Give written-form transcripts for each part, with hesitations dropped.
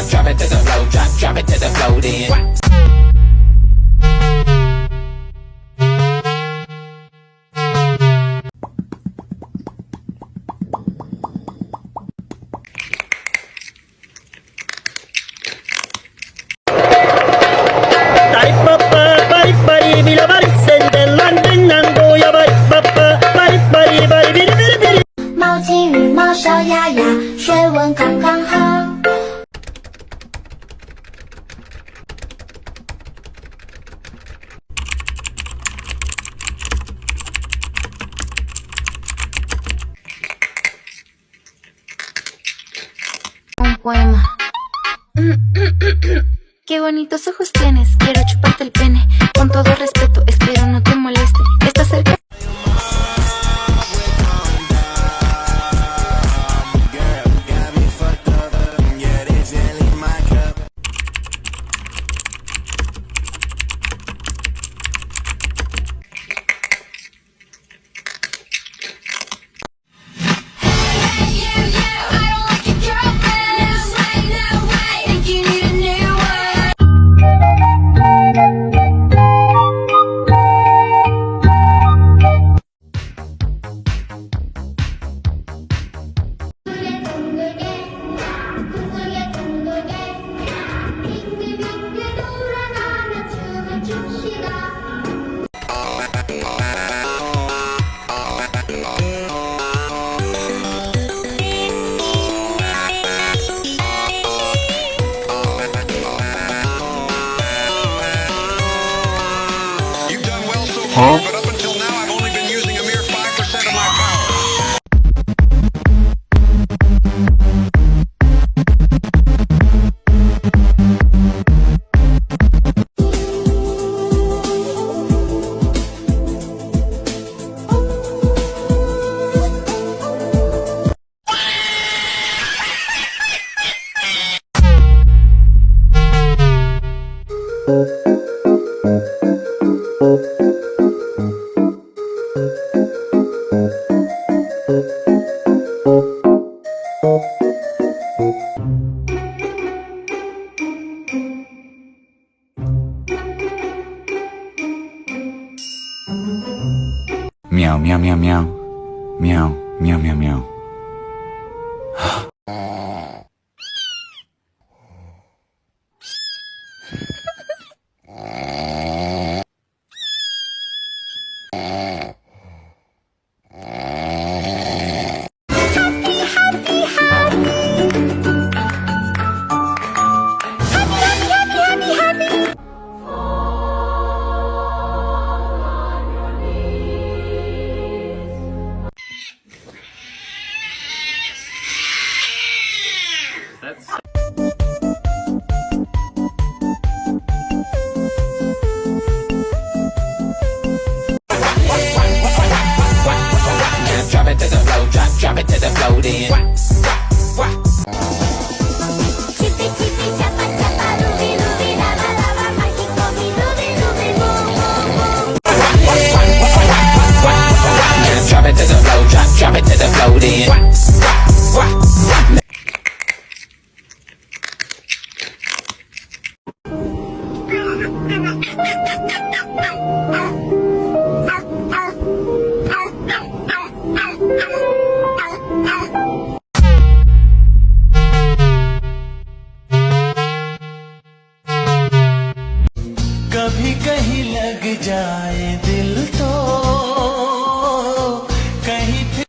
Drop it to the flow, drop it to the flow then.猫金鱼猫小鸭鸭，水温刚刚好。Un poema. Qué bonitos ojos tienes, quiero chuparte el pene. Con todo respeto, espero no te moleste. ¿Estás cerca? But up until now, I've only been using a mere 5% of my power. Meow meow meow meow. Meow meow meow meow. Drop it to the flow, drop it to the flow then. Chippy chippy chappa chappa, ruby ruby lava lava, magico mi ruby ruby boom boom boom. Drop it to the flow, drop it to the flow then. कभी कहीं लग जाए दिल तो कहीं फिर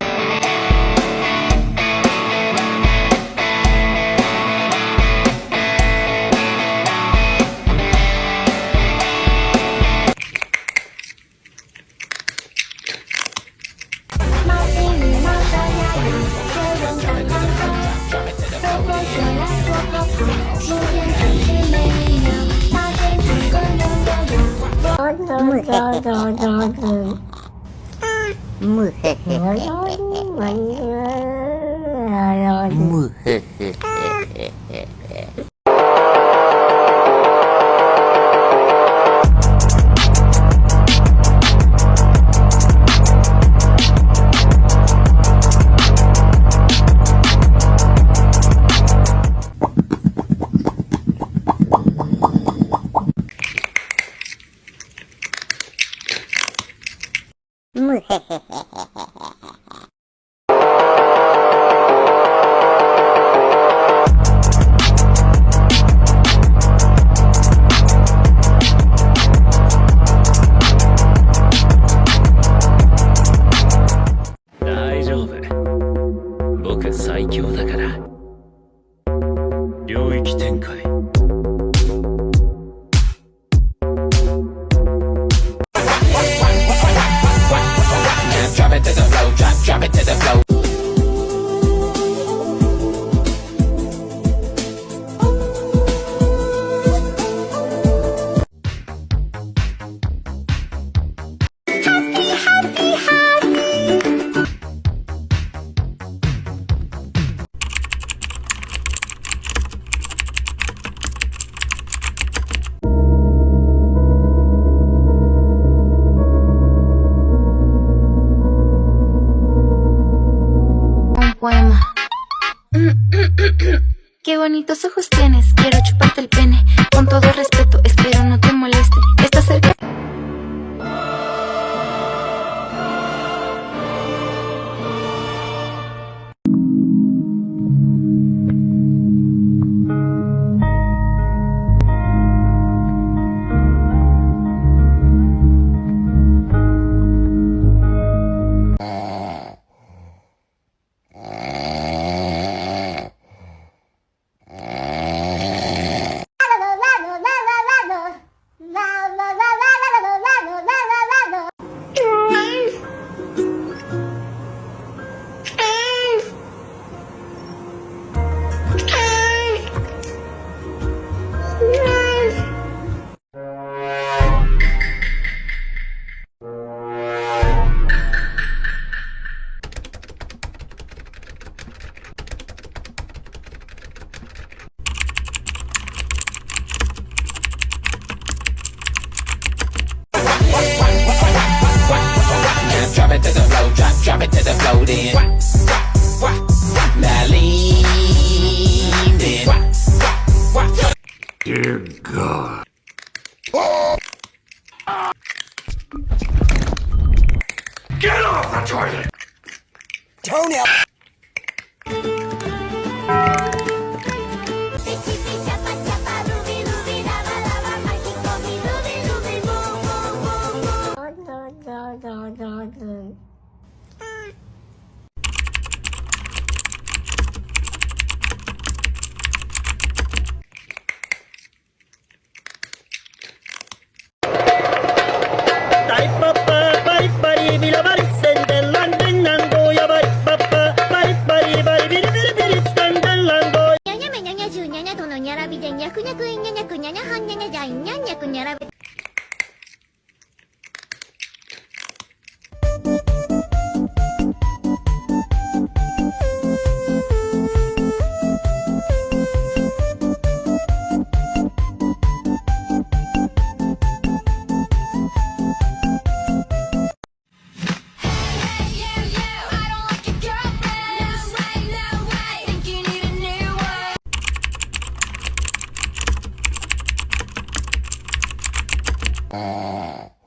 大丈夫。僕最強だから。領域展開。Now drop it to the flow, drop it to the flow. Un poema. Qué bonitos ojos tienes, quiero chuparte el pene. Con todo respeto, espero no te moleste. Estás cerca. Now drop it to the flow, drop it to the flow then. Now lean then. Dear God. Get off the toilet! Chipi chipi chapa chapa ruby ruby lava lava mágico mi ruby ruby boom boom boom boom. Nyanya menyanya ju nyanya tono nyara bi de nyaku nyaku nyanya ku nyanya han nyanya jai nyanya ku nyara bi. Ah.